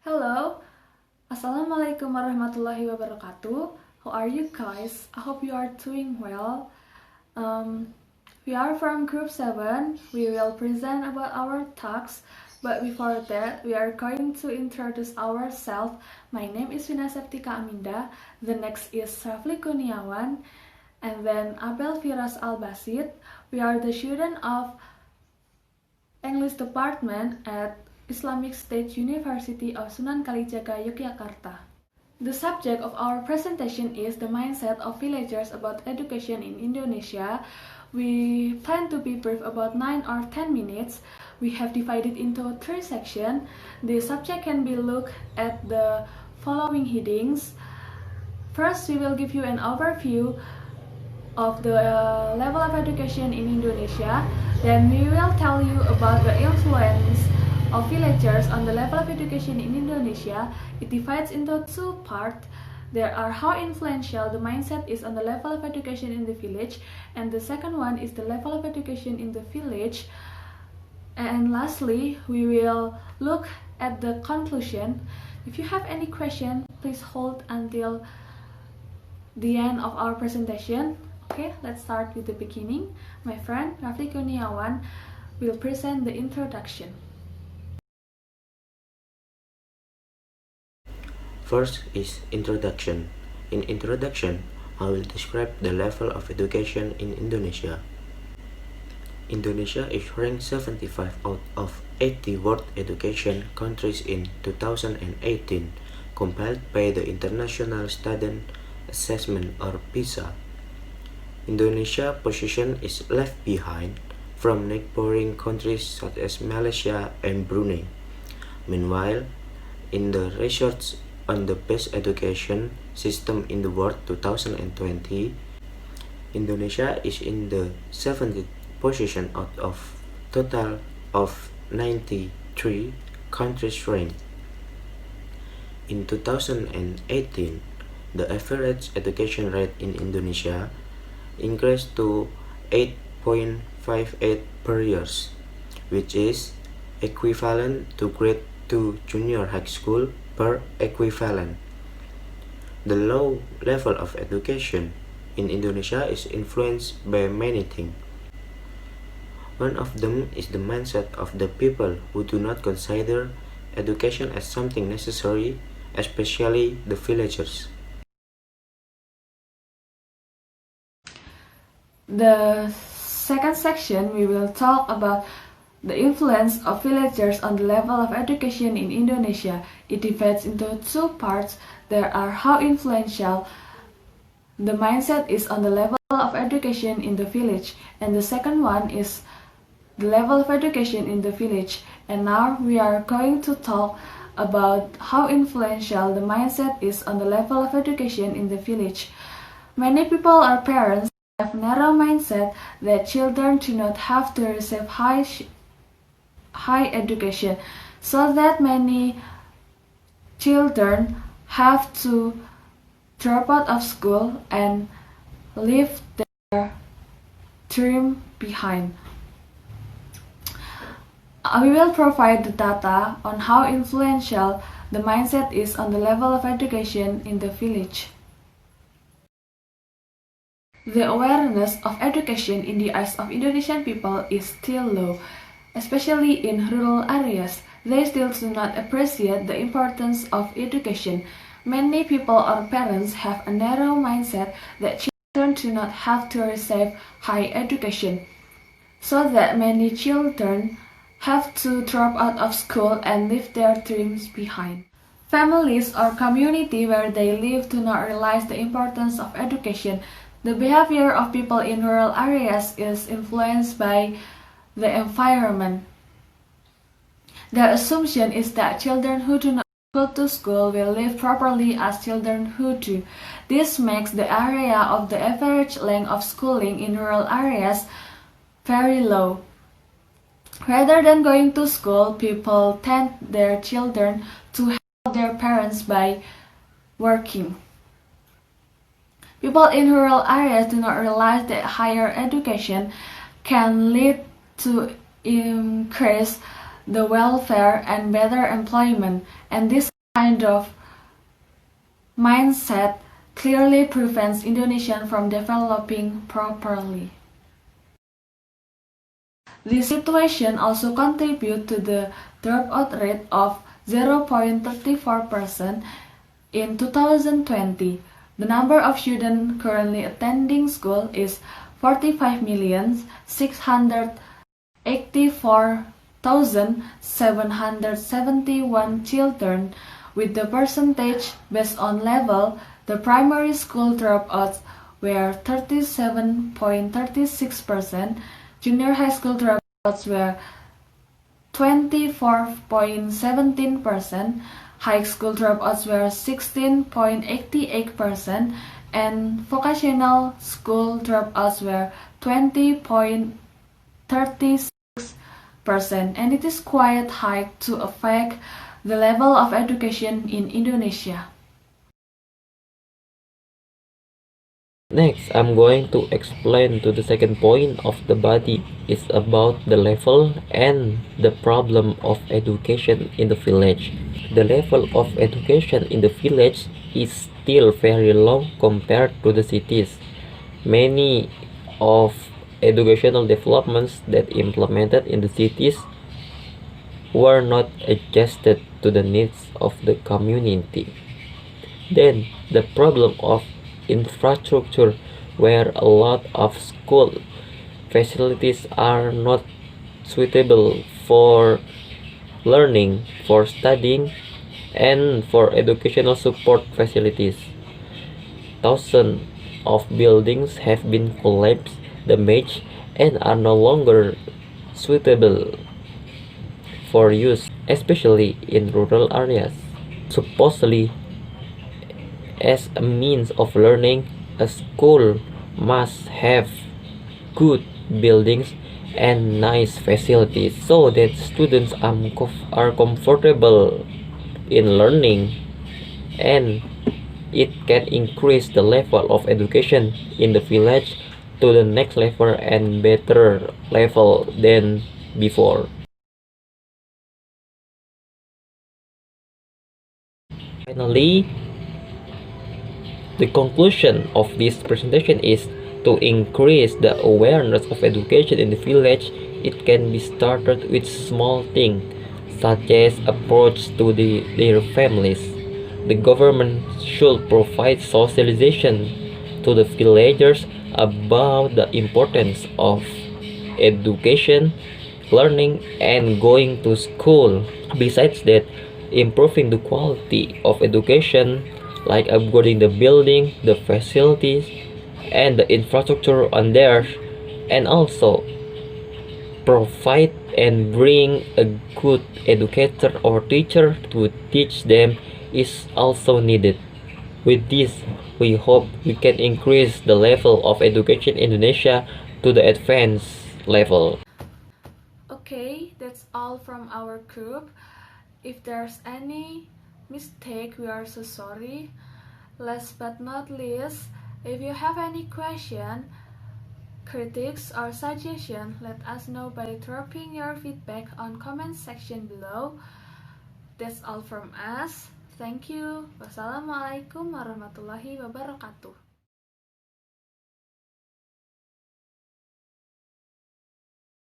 Hello, Assalamualaikum warahmatullahi wabarakatuh. How are you guys? I hope you are doing well. We are from group 7. We will present about our talks, but before that, we are going to introduce ourselves. My name is Vina Septika Aminda. The next is Rafli Kurniawan, and then Abel Firoos Basith. We are the student of English department at Islamic State University of Sunan Kalijaga, Yogyakarta. The subject of our presentation is the mindset of villagers about education in Indonesia. We plan to be brief about 9 or 10 minutes. We have divided into 3 sections. The subject can be looked at the following headings. First, we will give you an overview of the level of education in Indonesia. Then we will tell you about the influence of villagers on the level of education in Indonesia. It divides into 2 parts. There are how influential the mindset is on the level of education in the village, and the second one is the level of education in the village. And lastly, we will look at the conclusion. If you have any question, please hold until the end of our presentation. Okay, let's start with the beginning. My friend Rafli Kurniawan will present the introduction. First is introduction. In introduction, I will describe the level of education in Indonesia. Indonesia is ranked 75 out of 80 world education countries in 2018, compiled by the International Student Assessment or PISA. Indonesia's position is left behind from neighboring countries such as Malaysia and Brunei. Meanwhile, in the research on the best education system in the world 2020, Indonesia is in the 70th position out of total of 93 countries ranked. In 2018, the average education rate in Indonesia increased to 8.58 per year, which is equivalent to grade 2 junior high school per equivalent. The low level of education in Indonesia is influenced by many things. One of them is the mindset of the people who do not consider education as something necessary, especially the villagers. The second section, we will talk about the influence of villagers on the level of education in Indonesia. It divides into 2 parts. There are how influential the mindset is on the level of education in the village, and the second one is the level of education in the village. And now we are going to talk about how influential the mindset is on the level of education in the village. Many people or parents have narrow mindset that children do not have to receive high education, so that many children have to drop out of school and leave their dream behind. We will provide the data on how influential the mindset is on the level of education in the village. The awareness of education in the eyes of Indonesian people is still low, especially in rural areas. They still do not appreciate the importance of education. Many people or parents have a narrow mindset that children do not have to receive high education, so that many children have to drop out of school and leave their dreams behind. Families or community where they live do not realize the importance of education. The behavior of people in rural areas is influenced by the environment. The assumption is that children who do not go to school will live properly as children who do. This makes the area of the average length of schooling in rural areas very low. Rather than going to school, people tend their children to help their parents by working. People in rural areas do not realize that higher education can lead to increase the welfare and better employment, and this kind of mindset clearly prevents Indonesia from developing properly. This situation also contributes to the dropout rate of 0.34% in 2020. The number of students currently attending school is 45,684,771 children. With the percentage based on level, the primary school dropouts were 37.36%, junior high school dropouts were 24.17%, high school dropouts were 16.88%, and vocational school dropouts were 20.36%, and it is quite high to affect the level of education in Indonesia. Next, I'm going to explain to the second point of the body is about the level and the problem of education in the village. The level of education in the village is still very low compared to the cities. Many of educational developments that implemented in the cities were not adjusted to the needs of the community. Then, the problem of infrastructure, where a lot of school facilities are not suitable for learning, for studying, and for educational support facilities. Thousands of buildings have been collapsed, damaged, and are no longer suitable for use, especially in rural areas. Supposedly, as a means of learning, a school must have good buildings and nice facilities so that students are comfortable in learning, and it can increase the level of education in the village to the next level and better level than before. Finally, the conclusion of this presentation is to increase the awareness of education in the village. It can be started with small things such as approach to their families. The government should provide socialization to the villagers about the importance of education, learning, and going to school. Besides that, improving the quality of education, like upgrading the building, the facilities, and the infrastructure on there, and also provide and bring a good educator or teacher to teach them is also needed. With this, we hope we can increase the level of education in Indonesia to the advanced level. Okay, that's all from our group. If there's any mistake, we are so sorry. Last but not least, if you have any question, critiques or suggestion, let us know by dropping your feedback on comment section below. That's all from us. Thank you. Wassalamualaikum warahmatullahi wabarakatuh.